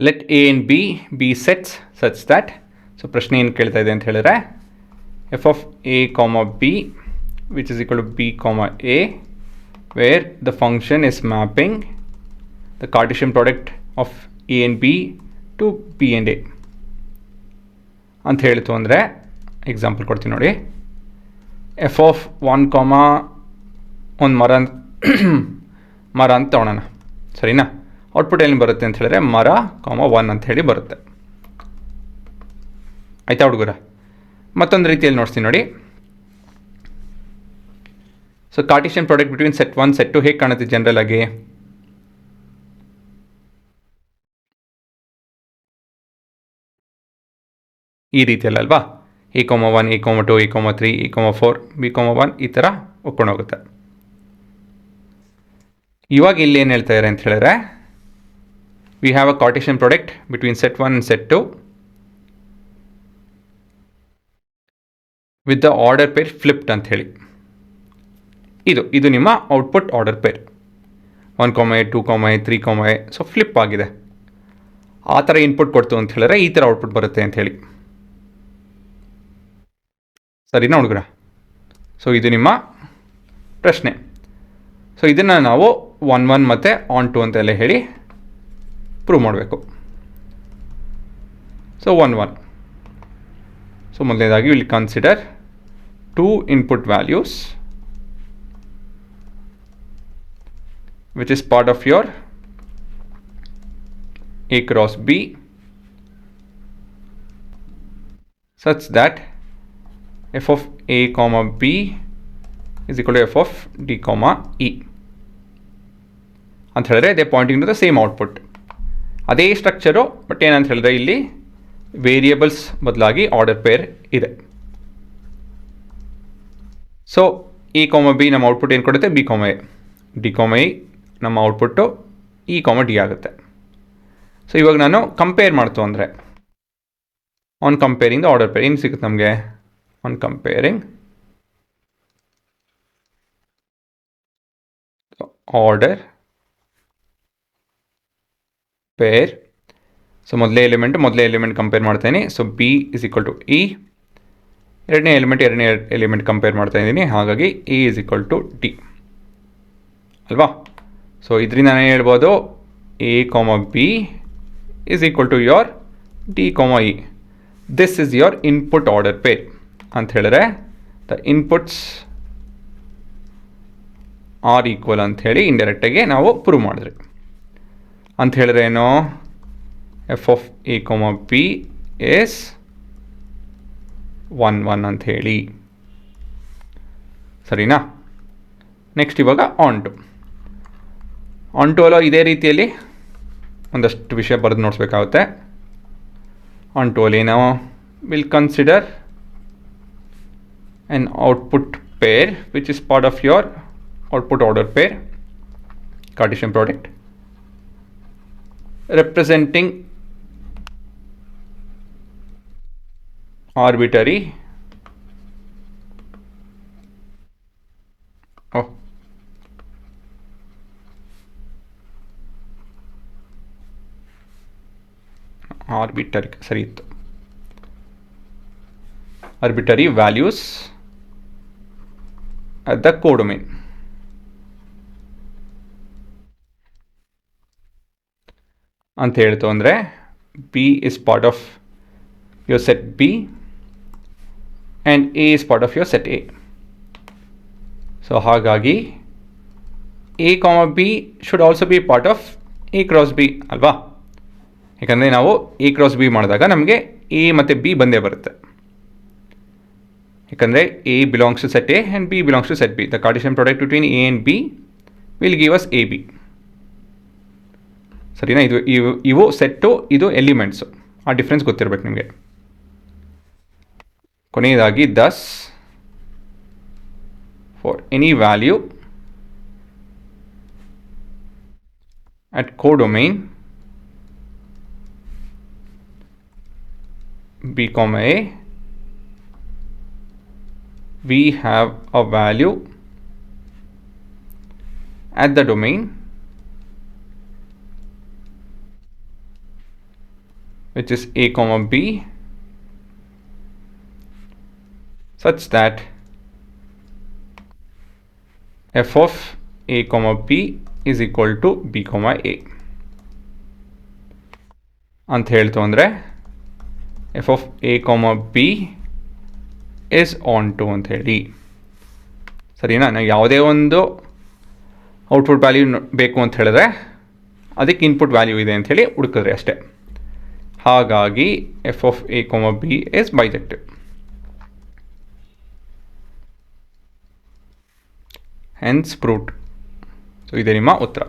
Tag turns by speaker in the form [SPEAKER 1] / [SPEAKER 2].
[SPEAKER 1] Let A and B be sets such that, so ಪ್ರಶ್ನೆ ಏನು ಕೇಳ್ತಾ ಇದೆ ಅಂತ ಹೇಳಿದ್ರೆ F of A comma B which is equal to B comma A where the function is mapping the Cartesian product of A and B to B and A ಅಂತ ಹೇಳ್ತು ಅಂದರೆ example ಕೊಡ್ತೀನಿ ನೋಡಿ. ಎಫ್ ಆಫ್ ಒನ್ ಕಾಮ ಒಂದು ಮರ ಅಂತ ತಗೊಳ್ಳೋಣ, ಸರಿನಾ. ಔಟ್ಪುಟ್ ಏನು ಬರುತ್ತೆ ಅಂತ ಹೇಳಿದ್ರೆ ಮರ ಕಾಮ 1 ಅಂತ ಹೇಳಿ ಬರುತ್ತೆ. ಆಯ್ತಾ ಹುಡುಗರ? ಮತ್ತೊಂದು ರೀತಿಯಲ್ಲಿ ನೋಡ್ತೀನಿ ನೋಡಿ. So Cartesian product between set 1 set 2 ಹೇಗೆ ಕಾಣುತ್ತೆ ಜನರಲ್ ಆಗಿ? ಈ ರೀತಿಯಲ್ಲಿ ಅಲ್ವಾ, ಎ ಕಾಮ 1 ಎ ಕಾಮ 2 ಎ ಕಾಮ 3 ಎ ಕಾಮ 4 ಬಿ ಕಾಮ 1 ಈ ಥರ ಒಪ್ಕೊಂಡು ಹೋಗುತ್ತೆ. ಇವಾಗ ಇಲ್ಲಿ ಏನು ಹೇಳ್ತಾ ಇದ್ದಾರೆ ಅಂತ ಹೇಳಿದ್ರೆ we have a Cartesian product between set 1 and set 2 with the order pair flipped ಅಂತ ಹೇಳಿ. ಇದು ನಿಮ್ಮ ಔಟ್ಪುಟ್ ಆರ್ಡರ್ ಪೇರ್ 1 ಕಾಮ ಎ 2 ಕಾಮ ಎ 3 ಕಾಮ ಎ, ಸೊ ಫ್ಲಿಪ್ ಆಗಿದೆ. ಆ ಥರ ಇನ್ಪುಟ್ ಕೊಡ್ತು ಅಂತ ಹೇಳಿದ್ರೆ ಈ ಥರ ಔಟ್ಪುಟ್ ಬರುತ್ತೆ ಅಂತ ಹೇಳಿ. ಸರಿನಾ ಹುಡುಗರ? ಸೊ ಇದು ನಿಮ್ಮ ಪ್ರಶ್ನೆ. ಸೊ ಇದನ್ನು ನಾವು 1 1 ಮತ್ತು ಆನ್ 2 ಅಂತೆಲ್ಲ ಹೇಳಿ ಪ್ರೂವ್ ಮಾಡಬೇಕು. ಸೊ 1 1. ಸೊ ಮೊದಲನೇದಾಗಿ will consider 2 input values which is part of your A cross B such that f of A comma B is equal to f of D comma E ಅಂತ ಹೇಳಿದ್ರೆ they pointing to the same output. ಅದೇ structure, but ಏನಂತ ಹೇಳಿದ್ರೆ ಇಲ್ಲಿ variables ಬದಲಾಗಿ order pair ಇದೆ. So a comma b ನಮ್ಮ output ಏನು ಕೊಡುತ್ತೆ? B comma a. D comma a ನಮ್ಮ ಔಟ್ಪುಟ್ಟು ಇ ಕಾಮ ಡಿ ಆಗುತ್ತೆ. ಸೊ ಇವಾಗ ನಾನು ಕಂಪೇರ್ ಮಾಡ್ತು ಅಂದರೆ on comparing the order pair ಏನು ಸಿಗುತ್ತೆ ನಮಗೆ? On comparing order pair. So ಮೊದಲೇ ಎಲಿಮೆಂಟ್ ಕಂಪೇರ್ ಮಾಡ್ತಾಯಿದ್ದೀನಿ. So b is equal to E. ಎರಡನೇ ಎಲಿಮೆಂಟ್ ಕಂಪೇರ್ ಮಾಡ್ತಾ ಇದ್ದೀನಿ, ಹಾಗಾಗಿ A is equal to D ಅಲ್ವಾ. ಸೊ ಇದರಿಂದ ನಾನು ಹೇಳ್ಬೋದು A comma B is equal to your D comma E. This is your input order pair ಅಂತ ಹೇಳಿದ್ರೆ ದ ಇನ್ಪುಟ್ಸ್ ಆರ್ ಈಕ್ವಲ್ ಅಂತ ಹೇಳಿ ಇಂಡೈರೆಕ್ಟಾಗಿ ನಾವು ಪ್ರೂವ್ ಮಾಡಿದ್ರಿ. ಅಂತ ಹೇಳಿದ್ರೆ ಏನು? F of A comma B S 1 1 ಅಂತ ಹೇಳಿ, ಸರಿನಾ. ನೆಕ್ಸ್ಟ್ ಇವಾಗ ಆನ್ ಟು ಅಲ್ಲ ಇದೇ ರೀತಿಯಲ್ಲಿ ಒಂದಷ್ಟು ವಿಷಯ ಬರೆದು ನೋಡಿಸ್ಬೇಕಾಗುತ್ತೆ. ಆನ್ ಟು ಅಲ್ಲಿ ನಾವು will consider an output pair which is part of your output order pair Cartesian product representing arbitrary arbitrary values at the codomain. ಅಂತ ಹೇಳ್ತು ಅಂದರೆ B is part of your set B and A is part of your set A. So ಹಾಗಾಗಿ A, B should also be part of A cross B ಅಲ್ವಾ. ಯಾಕಂದರೆ ನಾವು A cross B ಮಾಡಿದಾಗ ನಮಗೆ A ಮತ್ತು B ಬಂದೇ ಬರುತ್ತೆ. ಯಾಕಂದರೆ A belongs to set A and B belongs to set B. The Cartesian product between A and B will give us AB. ಸರಿನಾ. ಇವು ಸೆಟ್ಟು, ಇದು ಎಲಿಮೆಂಟ್ಸು, ಆ ಡಿಫ್ರೆನ್ಸ್ ಗೊತ್ತಿರಬೇಕು ನಿಮಗೆ. ಕೊನೆಯದಾಗಿ thus for any value at codomain B, A, we have a value at the domain which is a comma b, such that f of a comma b is equal to b comma a ಅಂತ ಹೇಳ್ತು ಅಂದರೆ F of A comma B is on to ಅಂತ ಹೇಳಿ. ಸರಿನಾ? ನಾವು ಯಾವುದೇ ಒಂದು output value ಬೇಕು ಅಂತ ಹೇಳಿದ್ರೆ ಅದಕ್ಕೆ ಇನ್ಪುಟ್ ವ್ಯಾಲ್ಯೂ ಇದೆ ಅಂಥೇಳಿ ಹುಡುಕಿದ್ರೆ ಅಷ್ಟೇ. ಹಾಗಾಗಿ F of A comma B is bijective. Hence proved. So ಇದೆ ನಿಮ್ಮ ಉತ್ತರ.